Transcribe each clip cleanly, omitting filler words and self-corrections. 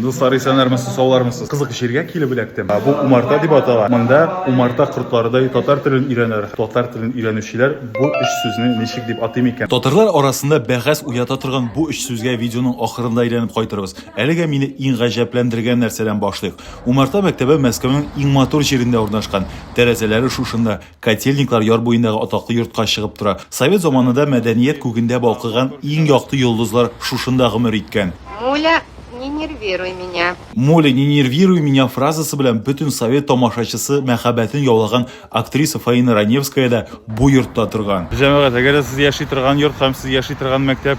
Достар, исәннәрмесез, саулармысыз? Кызык җиргә килеп эләктем. Бу умарта дип атала. Монда умарта кортларыдай татар телен өйрәнер. Татар телен өйрәнүчеләр бу өч сүзне ничек дип атый микән? Татарлар арасында бәхәс уята торган бу өч сүзгә видеоның ахырында әйләнеп кайтырбыз. Әлегә мине иң гаҗәпләндергән нәрсәдән башлыйк. Умарта мәктәбе Мәскәүнең иң матур җирендә урнашкан. Тәрәзәләре шушында, котельниклар яр буендагы атаклы йортка чыгып тора. Совет заманында мәдәният күгендә балкыган иң якты йолдызлар шушында гомер иткән. Муля, не нервируй меня. Моля, не нервируй меня фразасы белән бөтен совет тамашачысы мәхәббәтен яулаган актриса Фаина Раневская да бу йортта торган. Җәмәгать, әгәр сез яши торган йорт һәм сез яши торган мәктәп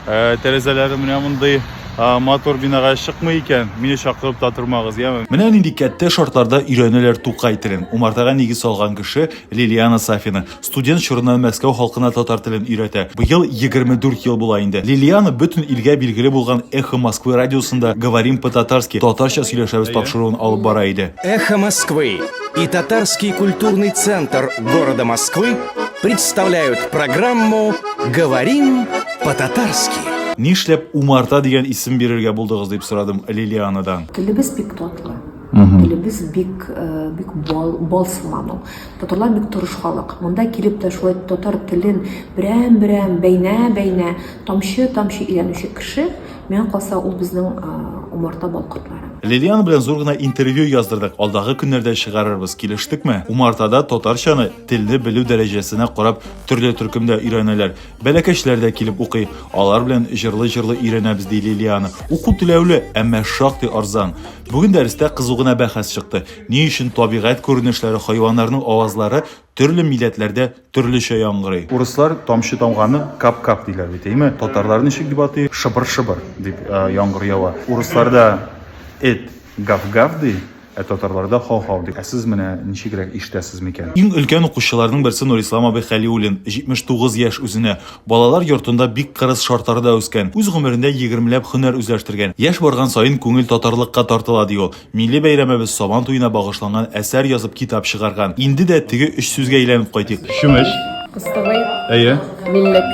тәрәзәләре менә мондый мотор бинага чыкмый икән, мине чакырып та тормагыз, яме. Менә нинди кәттә шартларда өйрәнәләр Тукай телен. Умартага нигез салган кеше Лилиана Сафина. Студент чорыннан Мәскәү халкына татар телен өйрәтә. Быел 24 ел була инде. Лилиана бөтен илгә билгеле булган Эхо Москвы радиосында «Говорим по-татарски» татарча сөйләшәбез тапшыруын алып бара иде. Эхо Москвы и Татарский культурный центр города Москвы представляют программу «Говорим по-татарски». Нишләп Умарта дигән исем бирергә булдыгыз дип сорадым Лилианадан. Телебез бик татлы. Телебез бик бал сыман. Татарлар бик тырыш халык. Монда килеп тә шулай татар телен берәм бәйнә тамчы өйрәнүче кеше, миңа калса ул безнең Умарта балкытлары. Лилиана белән зур гына интервью яздырдык. Алдагы көннәрдә чыгарырбыз, килештекме? Умартада татарчаны телне белү дәрәҗәсенә карап төрле төркемдә өйрәнәләр. Бәләкәчләр дә килеп укый. Алар белән җырлы өйрәнәбез ди Лилиана. Уку түләүле, әмма шактый арзан. Бүген дәрестә кызу гына бәхәс чыкты. Ни өчен табигать күренешләре, хайваннарның авазлары төрле милләтләрдә төрлечә яңгырый. Урыслар тамчы тамганы кап-кап диләр бит, әйме? Татарлар ничек дип атый? Шыбыр-шыбыр дип яңгыр ява. Урысларда эт гав-гав ди, татарларда хау-хау ди. Сез менә ничегрәк ишетәсез микән? Иң өлкән укучыларның берсе Нурислам абый Хәлиуллин, 79 яшь үзенә. Балалар йортында бик кырыс шартларда үскән. Үз гомерендә 20ләп һөнәр үзләштергән. Яшь барган саен күңел татарлыкка тартыла ди ул. Милли бәйрәмебез Сабан туена багышланган әсәр язып китап чыгарган. Инде дә теге өч сүзгә әйләнеп кайтыйк. Шүмеш. Кыстыбый. Әйе. Милләт.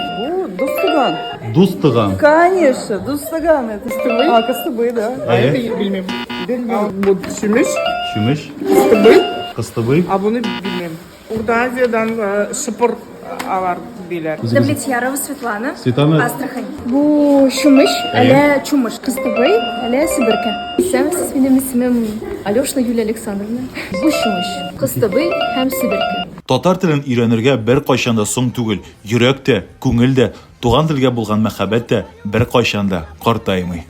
Дустыган. Дустыган. Конечно, Дустыган. Это Кыстыбый. Кыстыбый, да. Әйе. Это белмим. Bu Шүмеш. Шүмеш. Кыстыбый. Кыстыбый. Bunu bilmem. Урта Азиядан шыпыр алар билер. Давлетьярова Светлана. Светлана. Астрахань. Bu Шумыш, әле Чумыш. Кыстыбый, әле Сибирка. Исәмсез, минем исемем Алешина Юлия Александровна. Bu Шумыш. Кыстыбый һәм Сибирка. Татар телен өйрәнергә бер кайчан да соң түгел. Йөрәк тә, күңел дә, туган телгә булган мәхәббәт тә бер кайчан да картаймый.